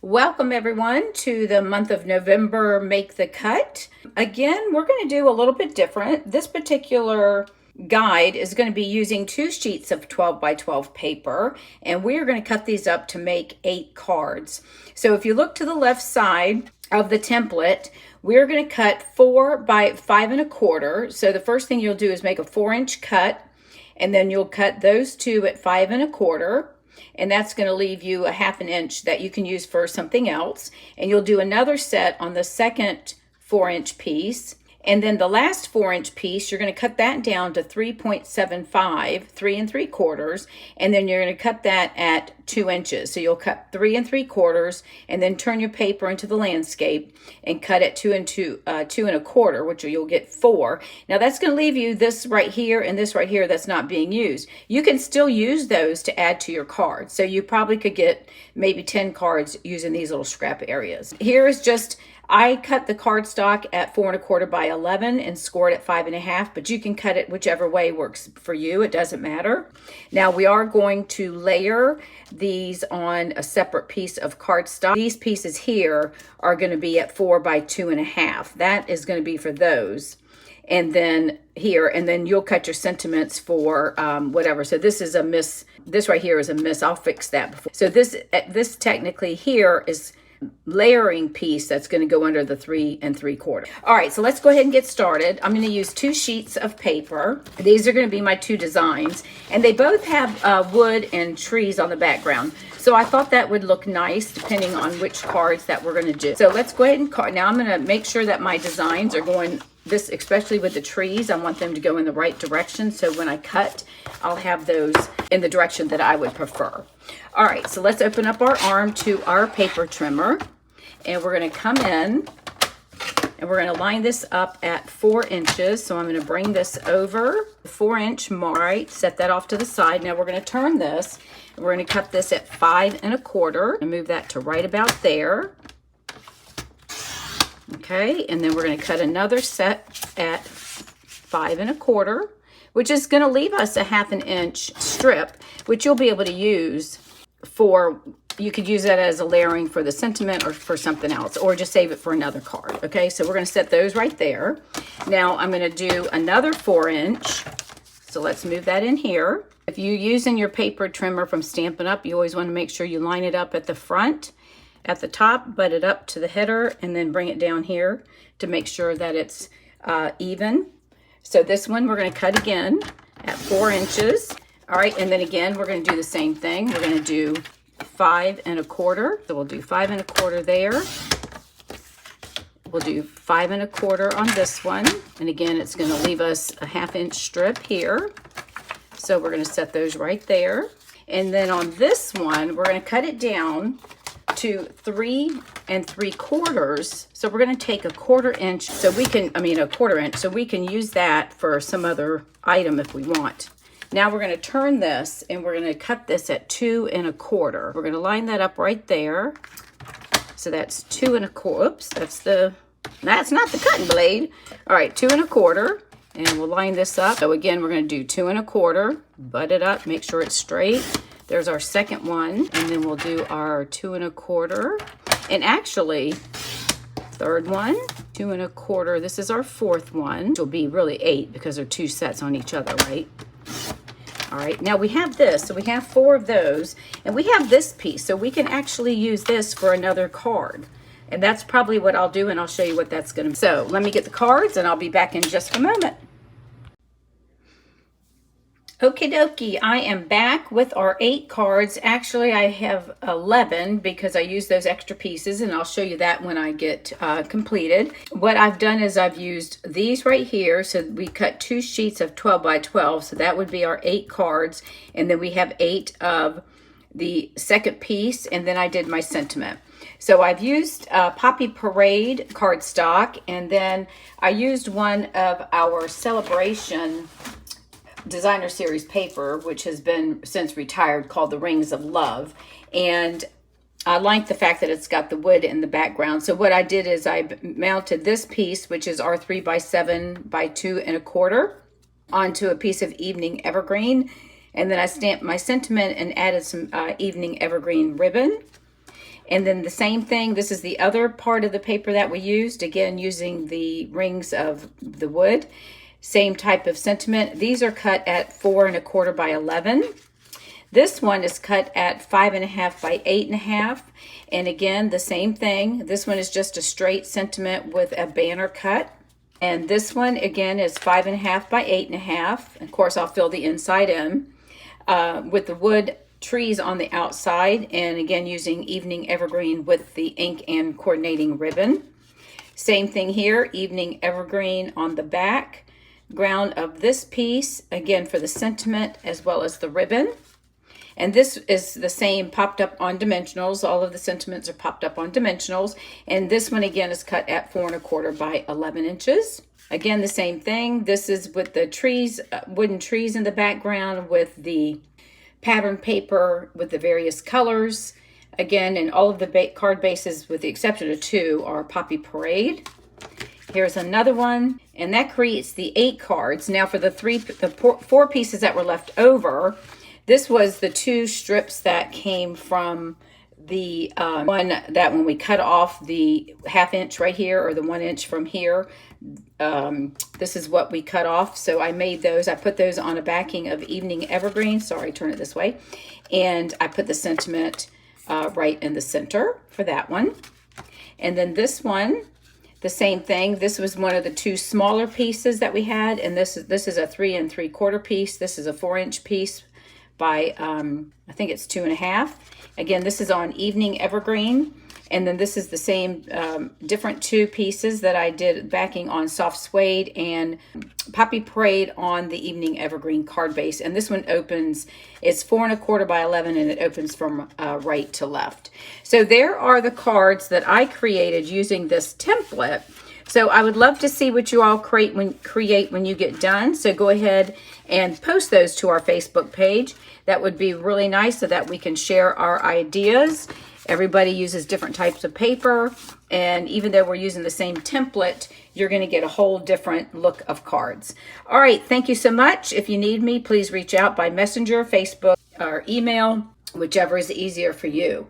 Welcome everyone to the month of November Make the Cut. Again, we're going to do a little bit different. This particular guide is going to be using 2 sheets of 12 by 12 paper, and we are going to cut these up to make 8 cards. So if you look to the left side of the template, we're going to cut 4 by 5 1/4. So the first thing you'll do is make a 4-inch cut, and then you'll cut those 2 at 5 1/4. And that's going to leave you a 1/2 inch that you can use for something else. And you'll do another set on the second 4-inch piece. And then the last 4-inch piece, you're going to cut that down to 3.75, 3 3/4, and then you're going to cut that at 2 inches. So you'll cut 3 3/4, and then turn your paper into the landscape and cut it 2 1/4, which you'll get 4. Now that's going to leave you this right here and this right here that's not being used. You can still use those to add to your card. So you probably could get maybe 10 cards using these little scrap areas. Here is just, I cut the cardstock at 4 1/4 by 11 and scored at 5 1/2, but you can cut it whichever way works for you. It doesn't matter. Now we are going to layer these on a separate piece of cardstock. These pieces here are going to be at 4 by 2 1/2. That is going to be for those. And then here, and then you'll cut your sentiments for whatever. So this is a miss. This right here is a miss. I'll fix that before. So this technically here is layering piece that's going to go under the 3 3/4. All right, so let's go ahead and get started. I'm going to use 2 sheets of paper. These are going to be my 2 designs, and they both have wood and trees on the background. So I thought that would look nice depending on which cards that we're going to do. So let's go ahead and now I'm going to make sure that my designs are going this, especially with the trees, I want them to go in the right direction. So when I cut, I'll have those in the direction that I would prefer. All right, so let's open up our arm to our paper trimmer, and we're going to come in and we're going to line this up at 4 inches. So I'm going to bring this over the 4-inch mark, right, set that off to the side. Now we're going to turn this, and we're going to cut this at 5 1/4 and move that to right about there. Okay, and then we're going to cut another set at 5 1/4, which is going to leave us a 1/2 inch strip, which you'll be able to use for, you could use that as a layering for the sentiment or for something else, or just save it for another card. Okay, so we're going to set those right there. Now I'm going to do another 4-inch. So let's move that in here. If you're using your paper trimmer from Stampin' Up, you always want to make sure you line it up at the front, at the top, butt it up to the header, and then bring it down here to make sure that it's even. So this one we're going to cut again at 4 inches. All right, and then again we're going to do the same thing. We're going to do 5 1/4. So we'll do 5 1/4 there. We'll do 5 1/4 on this one, and again it's going to leave us a 1/2 inch strip here. So we're going to set those right there. And then on this one we're going to cut it down to 3 3/4. So we're going to take a 1/4 inch, so we can, a 1/4 inch, so we can use that for some other item if we want. Now we're going to turn this, and we're going to cut this at 2 1/4. We're going to line that up right there. So that's 2 1/4. Oops, that's not the cutting blade. All right, 2 1/4, and we'll line this up. So again, we're going to do 2 1/4, butt it up, make sure it's straight. There's our second one, and then we'll do our 2 1/4, and actually third one, 2 1/4. This is our fourth one, which will be really 8 because there are 2 sets on each other, right? All right, now we have this, so we have 4 of those, and we have this piece, so we can actually use this for another card. And that's probably what I'll do, and I'll show you what that's gonna be. So let me get the cards, and I'll be back in just a moment. Okie dokie, I am back with our 8 cards. Actually, I have 11 because I used those extra pieces, and I'll show you that when I get completed. What I've done is I've used these right here. So we cut 2 sheets of 12 by 12. So that would be our 8 cards. And then we have 8 of the second piece, and then I did my sentiment. So I've used Poppy Parade cardstock, and then I used one of our Celebration Designer Series paper, which has been since retired, called the Rings of Love. And I like the fact that it's got the wood in the background. So what I did is I mounted this piece, which is our 3 by 7 by 2 1/4, onto a piece of Evening Evergreen. And then I stamped my sentiment and added some Evening Evergreen ribbon. And then the same thing, this is the other part of the paper that we used, again using the rings of the wood. Same type of sentiment. These are cut at 4 1/4 by 11. This one is cut at 5 1/2 by 8 1/2. And again, the same thing. This one is just a straight sentiment with a banner cut. And this one again is 5 1/2 by 8 1/2. Of course, I'll fill the inside in with the wood trees on the outside, and again using evening evergreen with the ink and coordinating ribbon. Same thing here, evening evergreen on the back ground of this piece, again for the sentiment as well as the ribbon. And this is the same, popped up on dimensionals. All of the sentiments are popped up on dimensionals. And this one again is cut at 4 1/4 by 11 inches. Again, the same thing. This is with the trees, wooden trees in the background with the pattern paper with the various colors. Again, and all of the card bases, with the exception of 2, are Poppy Parade. Here's another one, and that creates the 8 cards. Now for the 4 pieces that were left over, this was the 2 strips that came from the one that when we cut off the 1/2 inch right here, or the 1 inch from here, this is what we cut off. So I made those, I put those on a backing of evening evergreen. Sorry, turn it this way. And I put the sentiment right in the center for that one. And then this one, the same thing. This was one of the 2 smaller pieces that we had, and this is a 3 3/4 piece. This is a 4 inch piece by I think it's 2 1/2. Again, this is on evening evergreen, and then this is the same different 2 pieces that I did backing on soft suede and Poppy Parade on the evening evergreen card base. And this one opens, it's 4 1/4 by 11, and it opens from right to left. So there are the cards that I created using this template. So I would love to see what you all create when you get done. So go ahead and post those to our Facebook page. That would be really nice so that we can share our ideas. Everybody uses different types of paper, and even though we're using the same template, you're going to get a whole different look of cards. All right, thank you so much. If you need me, please reach out by Messenger, Facebook, or email, whichever is easier for you.